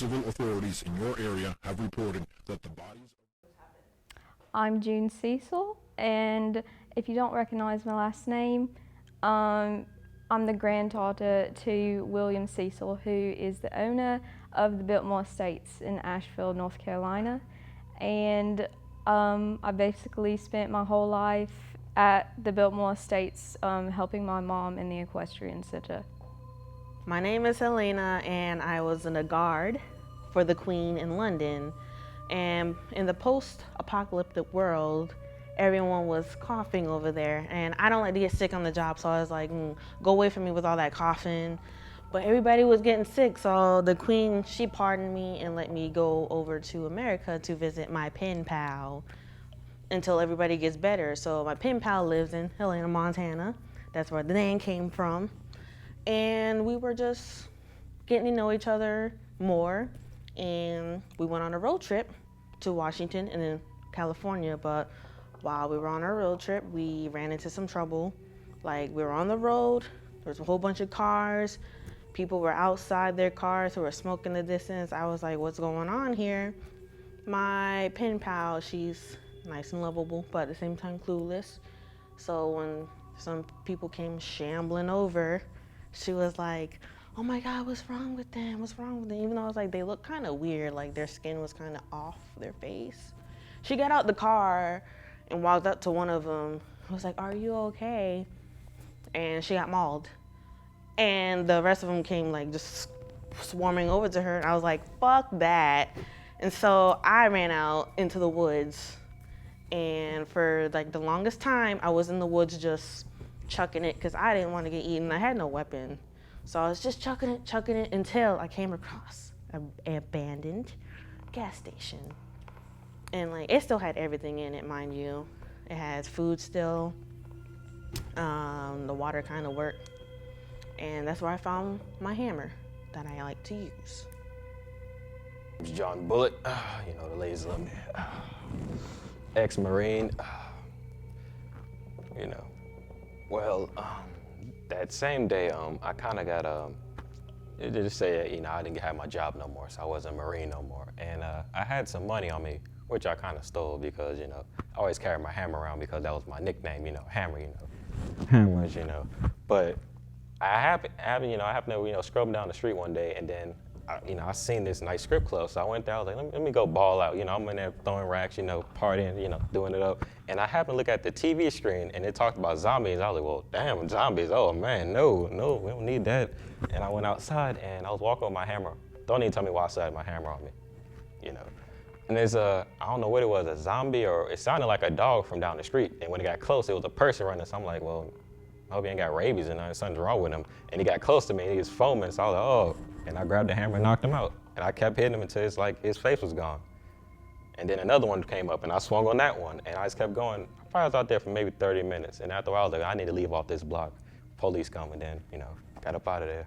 civil authorities in your area have reported that the bodies... I'm June Cecil, and if you don't recognize my last name, I'm the granddaughter to William Cecil, who is the owner of the Biltmore Estates in Asheville, North Carolina. And I basically spent my whole life at the Biltmore Estates helping my mom in the equestrian center. My name is Helena, and I was in a guard for the Queen in London. And in the post-apocalyptic world, everyone was coughing over there. And I don't like to get sick on the job, so I was like, go away from me with all that coughing. But everybody was getting sick, so the Queen, she pardoned me and let me go over to America to visit my pen pal until everybody gets better. So my pen pal lives in Helena, Montana. That's where the name came from. And we were just getting to know each other more. And we went on a road trip to Washington and then California. But while we were on our road trip, we ran into some trouble. Like, we were on the road, there was a whole bunch of cars. People were outside their cars who were smoking in the distance. I was like, what's going on here? My pen pal, she's nice and lovable, but at the same time clueless. So when some people came shambling over, she was like, oh my God, what's wrong with them? What's wrong with them? Even though I was like, they look kind of weird, like their skin was kind of off their face. She got out the car and walked up to one of them. I was like, are you okay? And she got mauled. And the rest of them came like just swarming over to her. And I was like, fuck that. And so I ran out into the woods. And for like the longest time, I was in the woods just chucking it because I didn't want to get eaten. I had no weapon. So I was just chucking it until I came across an abandoned gas station. And like, it still had everything in it, mind you. It has food still. The water kind of worked. And that's where I found my hammer that I like to use. John Bullitt, you know, the ladies love me. Ex-Marine, you know. Well, that same day, I kind of got, it just say, you know, I didn't have my job no more, so I wasn't a Marine no more. And I had some money on me, which I kind of stole because, you know, I always carried my hammer around because that was my nickname, you know, Hammer, you know, hammers, you know. But I happened to, you know, scrubbing down the street one day, and then, you know, I seen this nice strip club, so I went there. I was like, let me go ball out. You know, I'm in there throwing racks, you know, partying, you know, doing it up. And I happened to look at the TV screen, and it talked about zombies. I was like, well, damn, zombies. Oh man, no, we don't need that. And I went outside, and I was walking with my hammer. Don't even tell me why I still had my hammer on me, you know. And there's I don't know what it was, a zombie, or it sounded like a dog from down the street. And when it got close, it was a person running. So I'm like, well, I hope he ain't got rabies and something's wrong with him. And he got close to me, and he was foaming. So I was like, oh. And I grabbed the hammer and knocked him out. And I kept hitting him until it's like his face was gone. And then another one came up, and I swung on that one, and I just kept going. I probably was out there for maybe 30 minutes. And after a while, I was like, I need to leave off this block. Police come, and then, you know, got up out of there.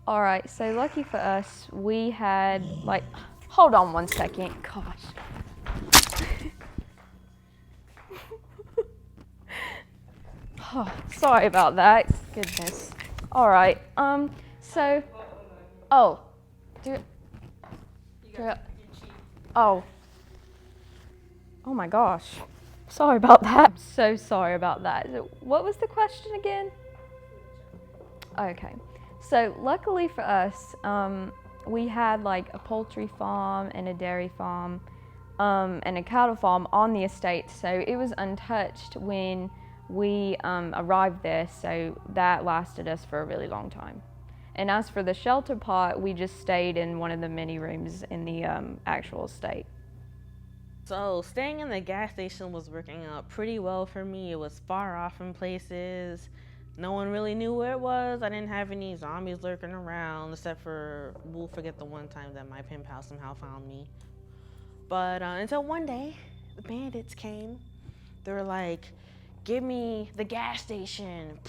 All right, so lucky for us, we had like, hold on one second, gosh. Oh, sorry about that, goodness. All right, so, oh, oh my gosh, sorry about that. I'm so sorry about that. What was the question again? Okay, so luckily for us, we had like a poultry farm and a dairy farm and a cattle farm on the estate, so it was untouched when we arrived there, so that lasted us for a really long time. And as for the shelter part, we just stayed in one of the mini rooms in the actual estate. So staying in the gas station was working out pretty well for me. It was far off from places. No one really knew where it was. I didn't have any zombies lurking around, except for, we'll forget the one time that my pen pal somehow found me. But until one day, the bandits came. They were like, give me the gas station.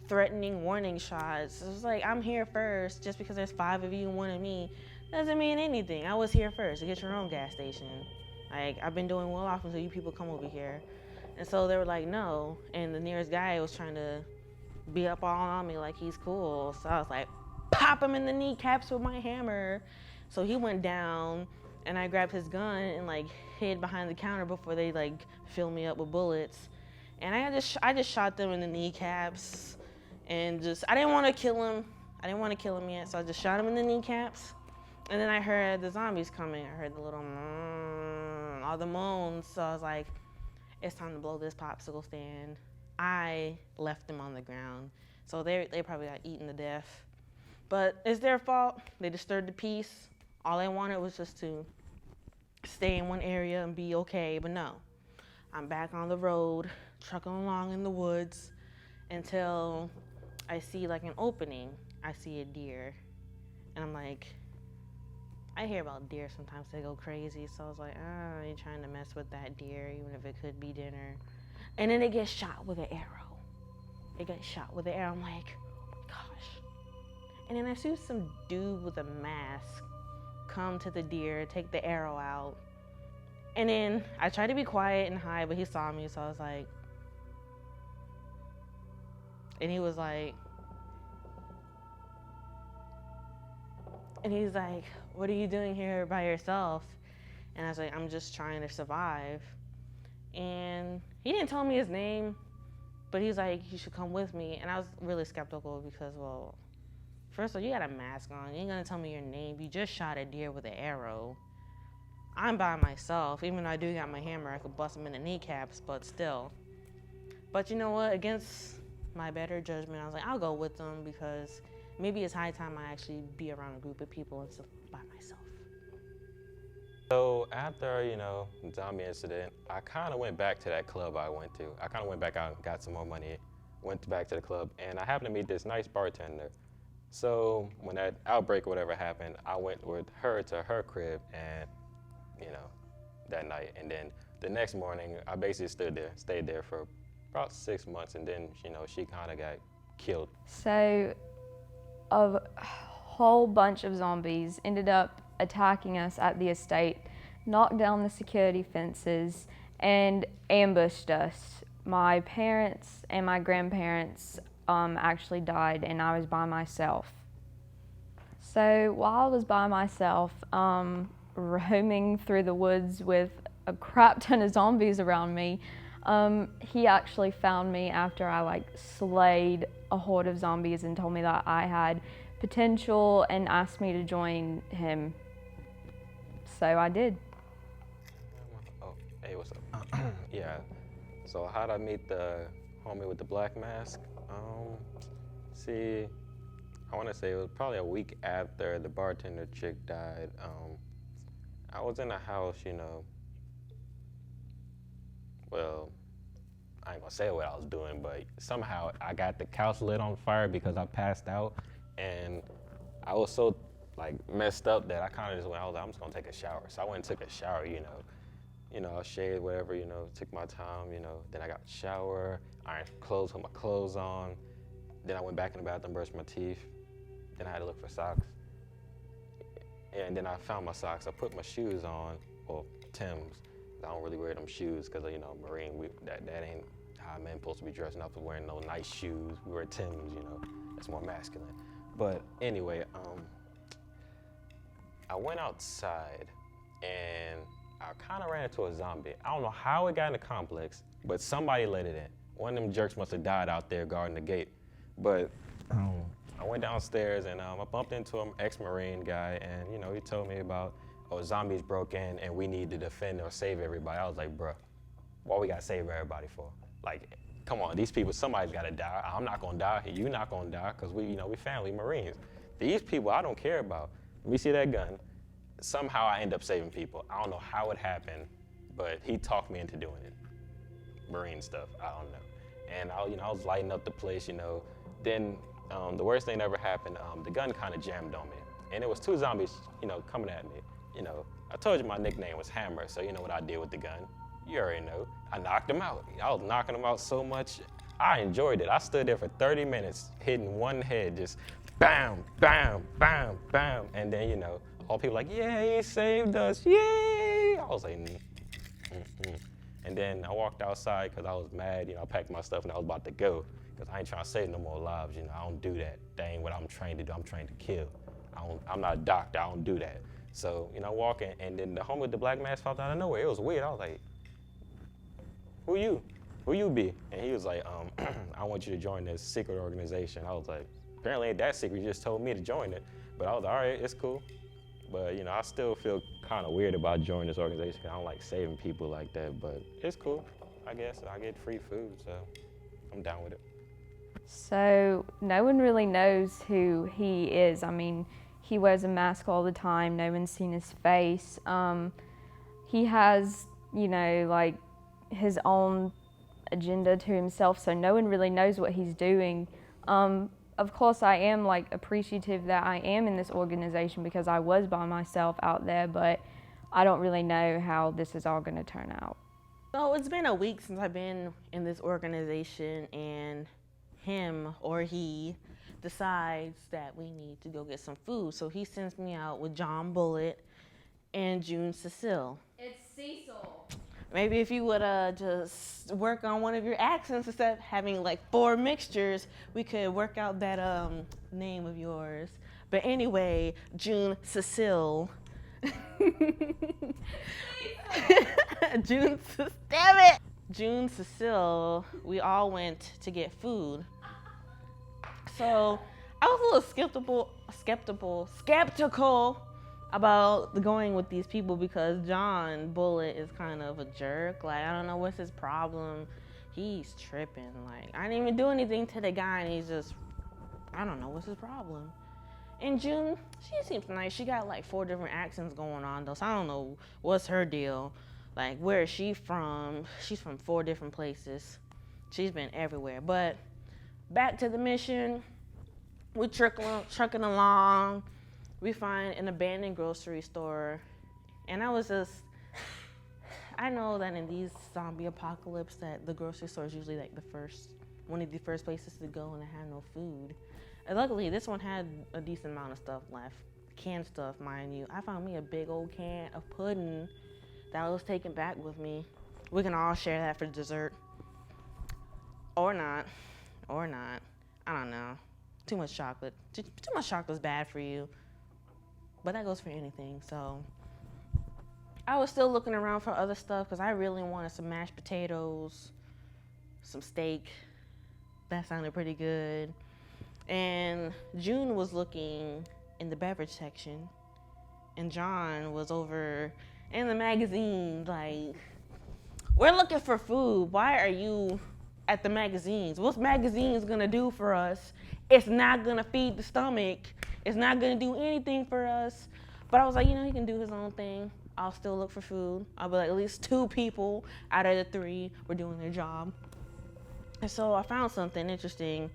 Threatening warning shots. It was like, I'm here first. Just because there's 5 of you and 1 of me doesn't mean anything. I was here first to get your own gas station. Like, I've been doing well off until you people come over here. And so they were like, no. And the nearest guy was trying to be up all on me like he's cool. So I was like, pow! chop him in the kneecaps with my hammer. So he went down, and I grabbed his gun and like hid behind the counter before they like filled me up with bullets. And I just shot them in the kneecaps, and I didn't want to kill him. I didn't want to kill him yet, so I just shot him in the kneecaps. And then I heard the zombies coming. I heard the little all the moans. So I was like, it's time to blow this popsicle stand. I left them on the ground, so they probably got eaten to death. But it's their fault. They disturbed the peace. All I wanted was just to stay in one area and be okay, but no. I'm back on the road, trucking along in the woods until I see like an opening. I see a deer, and I'm like, I hear about deer sometimes they go crazy, so I was like, I ain't trying to mess with that deer, even if it could be dinner. And then it gets shot with an arrow. It gets shot with an arrow. I'm like, oh my gosh. And then I see some dude with a mask come to the deer, take the arrow out. And then I tried to be quiet and hide, but he saw me, so I was like, and he was like, what are you doing here by yourself? And I was like, I'm just trying to survive. And he didn't tell me his name, but he's like, you should come with me. And I was really skeptical because, well, first of all, you got a mask on. You ain't gonna tell me your name. You just shot a deer with an arrow. I'm by myself. Even though I do got my hammer, I could bust him in the kneecaps, but still. But you know what? Against my better judgment, I was like, I'll go with them because maybe it's high time I actually be around a group of people instead of by myself. So after, the zombie incident, I kind of went back to that club I went to. I kind of went back out and got some more money, went back to the club, and I happened to meet this nice bartender. So when that outbreak or whatever happened, I went with her to her crib and, that night. And then the next morning, I basically stayed there for about 6 months, and then, she kind of got killed. So a whole bunch of zombies ended up attacking us at the estate, knocked down the security fences, and ambushed us. My parents and my grandparents actually died, and I was by myself. So while I was by myself, roaming through the woods with a crap ton of zombies around me, he actually found me after I slayed a horde of zombies and told me that I had potential and asked me to join him. So I did. Oh, hey, what's up? Yeah. So how'd I meet the homie with the black mask? I want to say it was probably a week after the bartender chick died. I was in a house, well, I ain't gonna say what I was doing, but somehow I got the couch lit on fire because I passed out, and I was so messed up that I kind of just went, I'm just gonna take a shower. So I went and took a shower, I shaved, whatever, took my time, then I got a shower, ironed clothes, put my clothes on, then I went back in the bathroom, brushed my teeth, then I had to look for socks. And then I found my socks. I put my shoes on, well, Timbs. I don't really wear them shoes because, Marine, that ain't how men supposed to be dressing up, wearing no nice shoes. We wear Timbs, that's more masculine. But anyway, I went outside and I kind of ran into a zombie. I don't know how it got in the complex, but somebody let it in. One of them jerks must have died out there guarding the gate. But I went downstairs and I bumped into an ex-Marine guy, and he told me about, zombies broke in and we need to defend or save everybody. I was like, bruh, what we gotta save everybody for? Come on, these people, somebody's gotta die. I'm not gonna die, you're not gonna die, because we family Marines. These people I don't care about. Let me see that gun. Somehow I end up saving people. I don't know how it happened, but he talked me into doing it. Marine stuff, I don't know. And I was lighting up the place, Then the worst thing that ever happened, the gun kind of jammed on me. And it was two zombies, coming at me. I told you my nickname was Hammer, so you know what I did with the gun. You already know. I knocked them out. I was knocking them out so much. I enjoyed it. I stood there for 30 minutes, hitting one head, just bam, bam, bam, bam. And then, all people like, yeah, he saved us, yay! I was like, And then I walked outside because I was mad, I packed my stuff and I was about to go. because I ain't trying to save no more lives. You know, I don't do that. That ain't what I'm trained to do. I'm trained to kill. I'm not a doctor. I don't do that. So, you know, walking, and then the homie with the black mask popped out of nowhere. It was weird. I was like, who you? Who you be? And he was like, I want you to join this secret organization. I was like, apparently ain't that secret. You just told me to join it. But I was like, all right, it's cool. But, you know, I still feel kind of weird about joining this organization because I don't like saving people like that. But it's cool, I guess. I get free food, so I'm down with it. So no one really knows who he is. I mean, he wears a mask all the time. No one's seen his face. He has, you know, like his own agenda to himself, so no one really knows what he's doing. Of course, I am like appreciative that I am in this organization because I was by myself out there, but I don't really know how this is all going to turn out. So it's been a week since I've been in this organization, and him or he decides that we need to go get some food. So he sends me out with John Bullet and June Cecile. It's Cecil. Maybe if you would just work on one of your accents instead of having like 4 mixtures, we could work out that name of yours. But anyway, June Cecile. Damn it! June Cecile, we all went to get food. So I was a little skeptical about going with these people because John Bullet is kind of a jerk. Like, I don't know what's his problem. He's tripping. Like, I didn't even do anything to the guy, and he's just, I don't know what's his problem. And June, she seems nice. She got like 4 different accents going on though, so I don't know what's her deal. Like, where is she from? She's from 4 different places. She's been everywhere. But back to the mission, we're trucking along. We find an abandoned grocery store, and I know that in these zombie apocalypse that the grocery store is usually like one of the first places to go, and they have no food. And luckily, this one had a decent amount of stuff left, canned stuff, mind you. I found me a big old can of pudding that I was taking back with me. We can all share that for dessert, or not. I don't know. Too much chocolate. Too much chocolate is bad for you. But that goes for anything, so. I was still looking around for other stuff because I really wanted some mashed potatoes, some steak. That sounded pretty good. And June was looking in the beverage section, and John was over in the magazines like, we're looking for food. Why are you at the magazines? What's magazines gonna do for us? It's not gonna feed the stomach. It's not gonna do anything for us. But I was like, you know, he can do his own thing. I'll still look for food. I'll be like, at least 2 people out of the 3 were doing their job. And so I found something interesting,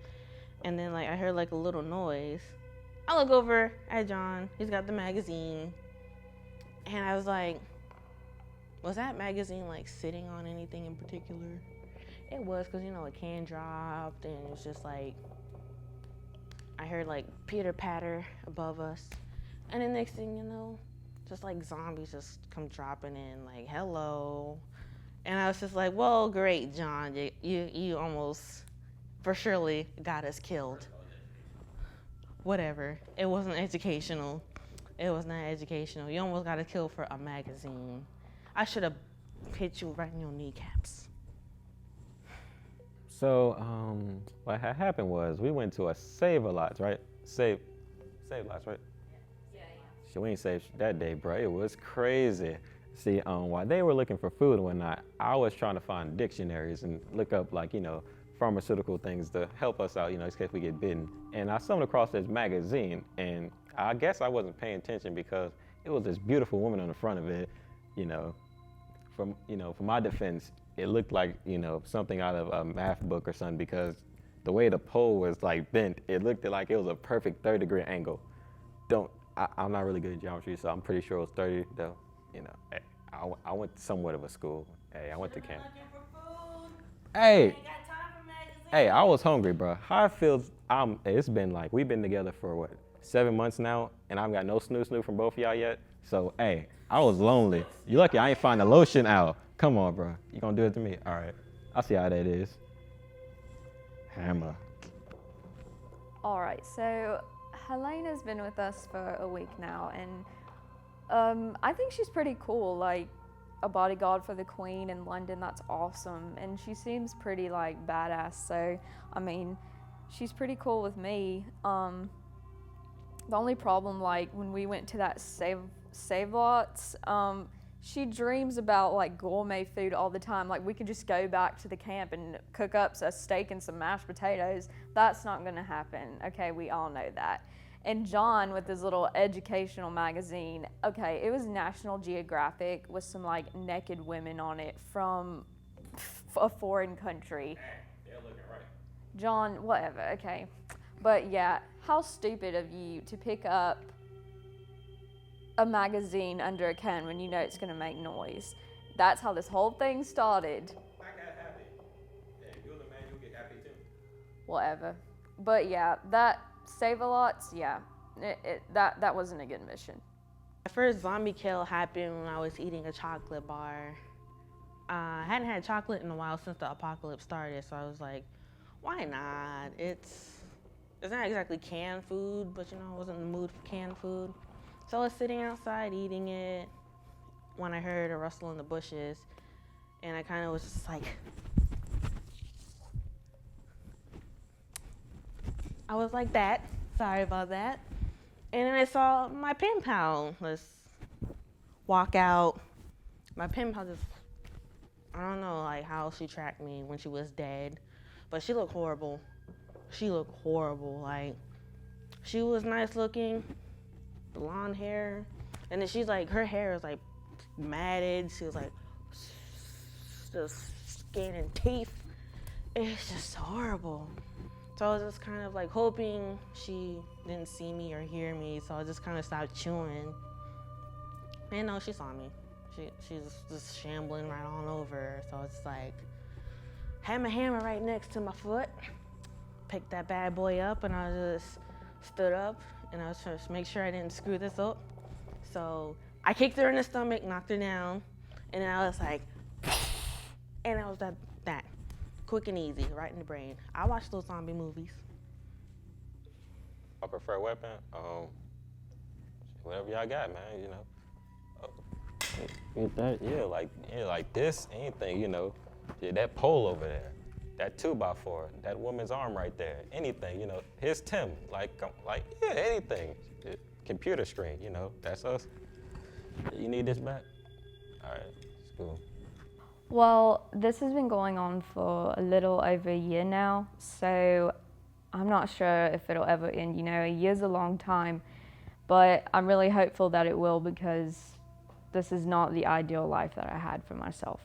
and then like I heard like a little noise. I look over at John. He's got the magazine, and I was like, was that magazine like sitting on anything in particular? It was, because you know, a can dropped, and it was just like, I heard like pitter patter above us, and the next thing you know, just like zombies just come dropping in, like, hello. And I was just like, well, great, John, you almost for surely got us killed. Whatever, it wasn't educational. It was not educational. You almost got us killed for a magazine. I should have hit you right in your kneecaps. So what had happened was we went to a Save-A-Lots, right? Save-A-Lots, right? Yeah. So we ain't saved that day, bro. It was crazy. See, while they were looking for food and whatnot, I was trying to find dictionaries and look up, like, you know, pharmaceutical things to help us out, you know, in case we get bitten. And I stumbled across this magazine, and I guess I wasn't paying attention because it was this beautiful woman on the front of it, you know. For my defense, it looked like, you know, something out of a math book or something, because the way the pole was like bent, it looked like it was a perfect 30-degree angle. I'm not really good at geometry, so I'm pretty sure it was 30 though. You know, hey, I went to somewhat of a school. Hey, I went to Cammel. Hey, I was hungry, bro. How it feels, it's been like, we've been together for what, 7 months now, and I've got no snoo from both of y'all yet. So, hey, I was lonely. You lucky I ain't find the lotion out. Come on, bro. You gonna do it to me? All right. I'll see how that is. Cammel. All right, so Helena's been with us for a week now, and I think she's pretty cool. Like, a bodyguard for the Queen in London, that's awesome. And she seems pretty, like, badass, so, I mean, she's pretty cool with me. The only problem, like, when we went to that Save Lots, she dreams about, like, gourmet food all the time. Like, we could just go back to the camp and cook up a steak and some mashed potatoes. That's not gonna happen. Okay, we all know that. And John, with his little educational magazine, okay, it was National Geographic with some, like, naked women on it from a foreign country. They're looking right. John, whatever, okay. But yeah, how stupid of you to pick up a magazine under a can when you know it's gonna make noise. That's how this whole thing started. I got happy. Yeah, if you're the man, you'll get happy too. Whatever. But yeah, that Save-A-Lots, yeah, that wasn't a good mission. My first zombie kill happened when I was eating a chocolate bar. I hadn't had chocolate in a while since the apocalypse started, so I was like, why not? It's not exactly canned food, but you know, I wasn't in the mood for canned food. So I was sitting outside eating it when I heard a rustle in the bushes, and I kind of was just like, I was like that, sorry about that. And then I saw my pen pal just walk out. My pen pal just, I don't know like how she tracked me when she was dead, but she looked horrible. She looked horrible, like, she was nice looking, blonde hair, and then she's like, her hair is like matted, she was like, just skin and teeth. It's just horrible. So I was just kind of like hoping she didn't see me or hear me, so I just kind of stopped chewing. And no, she saw me. She's just shambling right on over, so it's like, had my hammer right next to my foot, picked that bad boy up, and I just stood up, and I was trying to make sure I didn't screw this up. So I kicked her in the stomach, knocked her down, and then I was like, and it was that. Quick and easy, right in the brain. I watch those zombie movies. I prefer weapon. Whatever y'all got, man. You know. Get that? Yeah, like this. Anything, you know. Yeah, that pole over there. That 2x4. That woman's arm right there. Anything, you know. Here's Tim. Like yeah, anything. Computer screen, you know. That's us. You need this back? All right, it's cool. Well, this has been going on for a little over a year now, so I'm not sure if it'll ever end. You know, a year's a long time, but I'm really hopeful that it will, because this is not the ideal life that I had for myself.